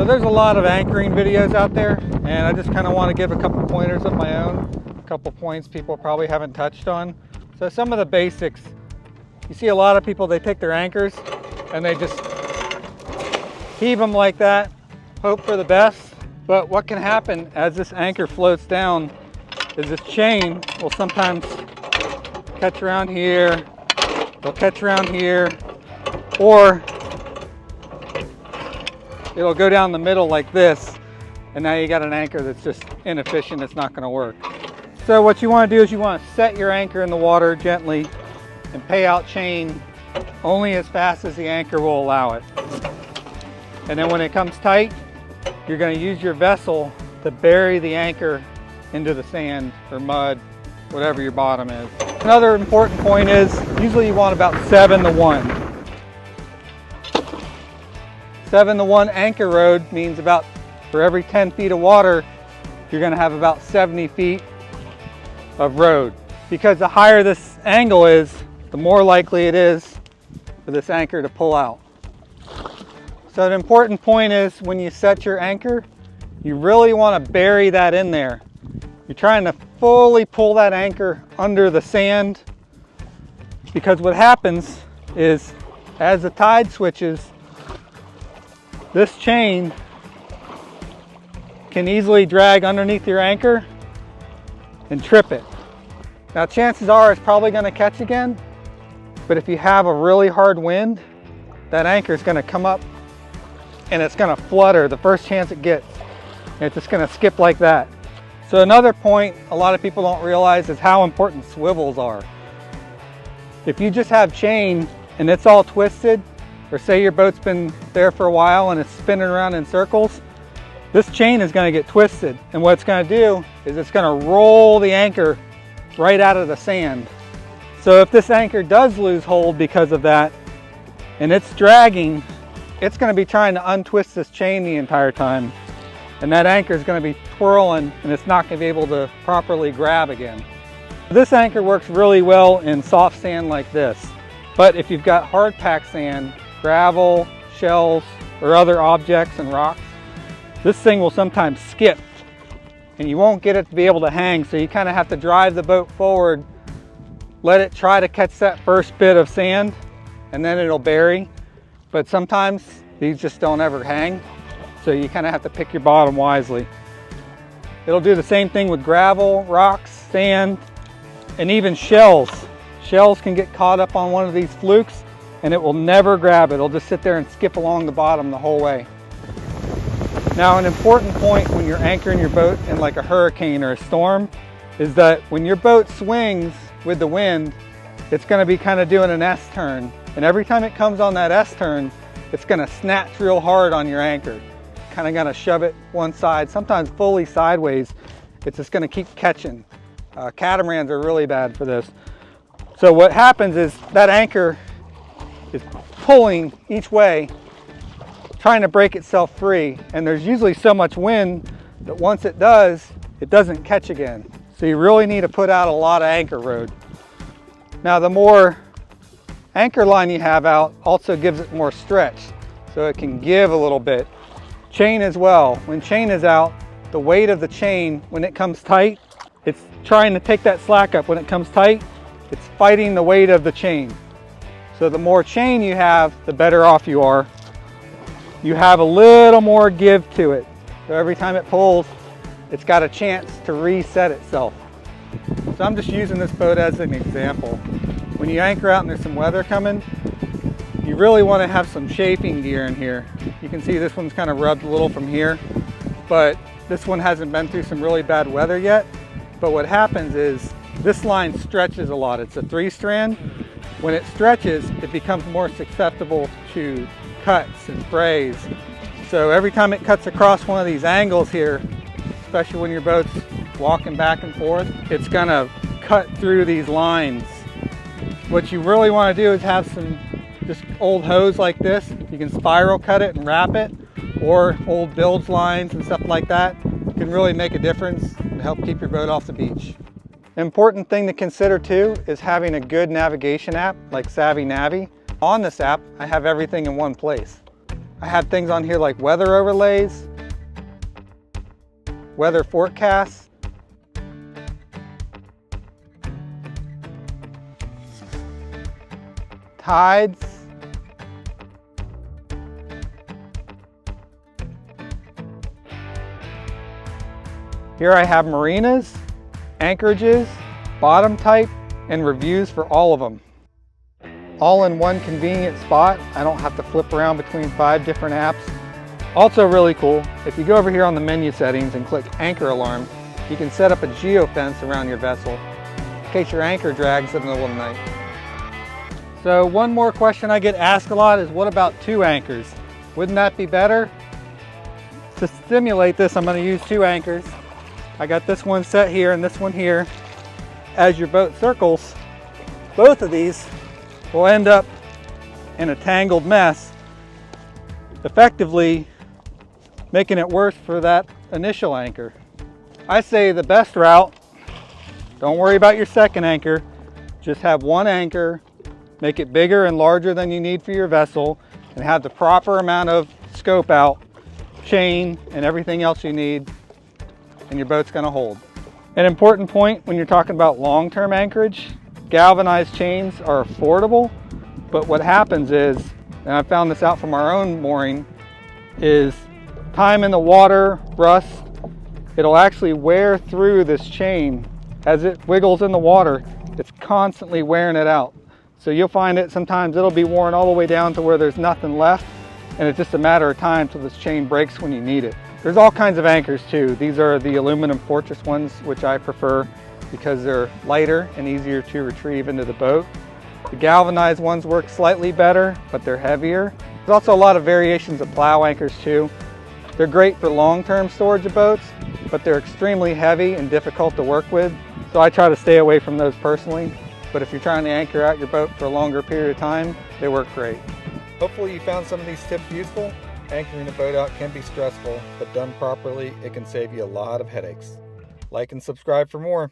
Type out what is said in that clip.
So there's a lot of anchoring videos out there, and I just kind of want to give a couple pointers of my own, a couple points people probably haven't touched on. So some of the basics, you see a lot of people, they take their anchors and they just heave them like that, hope for the best. But what can happen as this anchor floats down is this chain will sometimes catch around here, it'll catch around here, or it'll go down the middle like this, and now you got an anchor that's just inefficient, it's not going to work. So what you want to do is you want to set your anchor in the water gently and pay out chain only as fast as the anchor will allow it. And then when it comes tight, you're going to use your vessel to bury the anchor into the sand or mud, whatever your bottom is. Another important point is usually you want about 7-to-1. 7-to-1 anchor rode means about for every 10 feet of water, you're going to have about 70 feet of rode. Because the higher this angle is, the more likely it is for this anchor to pull out. So an important point is when you set your anchor, you really want to bury that in there. You're trying to fully pull that anchor under the sand, because what happens is as the tide switches, this chain can easily drag underneath your anchor and trip it. Now chances are it's probably going to catch again, but if you have a really hard wind, that anchor is going to come up and it's going to flutter the first chance it gets. And it's just going to skip like that. So another point a lot of people don't realize is how important swivels are. If you just have chain and it's all twisted, or say your boat's been there for a while and it's spinning around in circles, this chain is going to get twisted. And what it's going to do is it's going to roll the anchor right out of the sand. So if this anchor does lose hold because of that, and it's dragging, it's going to be trying to untwist this chain the entire time. And that anchor is going to be twirling and it's not going to be able to properly grab again. This anchor works really well in soft sand like this. But if you've got hard packed sand, gravel, shells, or other objects and rocks, this thing will sometimes skip and you won't get it to be able to hang. So you kind of have to drive the boat forward, let it try to catch that first bit of sand, and then it'll bury. But sometimes these just don't ever hang. So you kind of have to pick your bottom wisely. It'll do the same thing with gravel, rocks, sand, and even shells. Shells can get caught up on one of these flukes and it will never grab it. It'll just sit there and skip along the bottom the whole way. Now an important point when you're anchoring your boat in like a hurricane or a storm is that when your boat swings with the wind, it's going to be kind of doing an S-turn. And every time it comes on that S-turn, it's going to snatch real hard on your anchor. Kind of going to shove it one side, sometimes fully sideways. It's just going to keep catching. Catamarans are really bad for this. So what happens is that anchor is pulling each way, trying to break itself free. And there's usually so much wind that once it does, it doesn't catch again. So you really need to put out a lot of anchor rode. Now the more anchor line you have out also gives it more stretch, so it can give a little bit. Chain as well. When chain is out, the weight of the chain, when it comes tight, it's trying to take that slack up. When it comes tight, it's fighting the weight of the chain. So the more chain you have, the better off you are. You have a little more give to it. So every time it pulls, it's got a chance to reset itself. So I'm just using this boat as an example. When you anchor out and there's some weather coming, you really want to have some chafing gear in here. You can see this one's kind of rubbed a little from here, but this one hasn't been through some really bad weather yet. But what happens is this line stretches a lot. It's a 3-strand. When it stretches, it becomes more susceptible to cuts and frays. So every time it cuts across one of these angles here, especially when your boat's walking back and forth, it's gonna cut through these lines. What you really want to do is have some just old hose like this. You can spiral cut it and wrap it, or old bilge lines and stuff like that. It can really make a difference and help keep your boat off the beach. An important thing to consider too is having a good navigation app like savvynavvy. On this app, I have everything in one place. I have things on here like weather overlays, weather forecasts, tides, here I have marinas, anchorages, bottom type, and reviews for all of them. All in one convenient spot. I don't have to flip around between 5 different apps. Also really cool, if you go over here on the menu settings and click anchor alarm, you can set up a geofence around your vessel in case your anchor drags in the middle of the night. So one more question I get asked a lot is, what about 2 anchors? Wouldn't that be better? To simulate this, I'm going to use 2 anchors. I got this one set here and this one here. As your boat circles, both of these will end up in a tangled mess, effectively making it worse for that initial anchor. I say the best route, don't worry about your second anchor, just have 1 anchor, make it bigger and larger than you need for your vessel, and have the proper amount of scope out, chain, and everything else you need, and your boat's gonna hold. An important point when you're talking about long-term anchorage, galvanized chains are affordable, but what happens is, and I found this out from our own mooring, is time in the water, rust, it'll actually wear through this chain. As it wiggles in the water, it's constantly wearing it out. So you'll find it sometimes it'll be worn all the way down to where there's nothing left, and it's just a matter of time till this chain breaks when you need it. There's all kinds of anchors too. These are the aluminum fortress ones, which I prefer because they're lighter and easier to retrieve into the boat. The galvanized ones work slightly better, but they're heavier. There's also a lot of variations of plow anchors too. They're great for long-term storage of boats, but they're extremely heavy and difficult to work with. So I try to stay away from those personally. But if you're trying to anchor out your boat for a longer period of time, they work great. Hopefully you found some of these tips useful. Anchoring a boat out can be stressful, but done properly, it can save you a lot of headaches. Like and subscribe for more.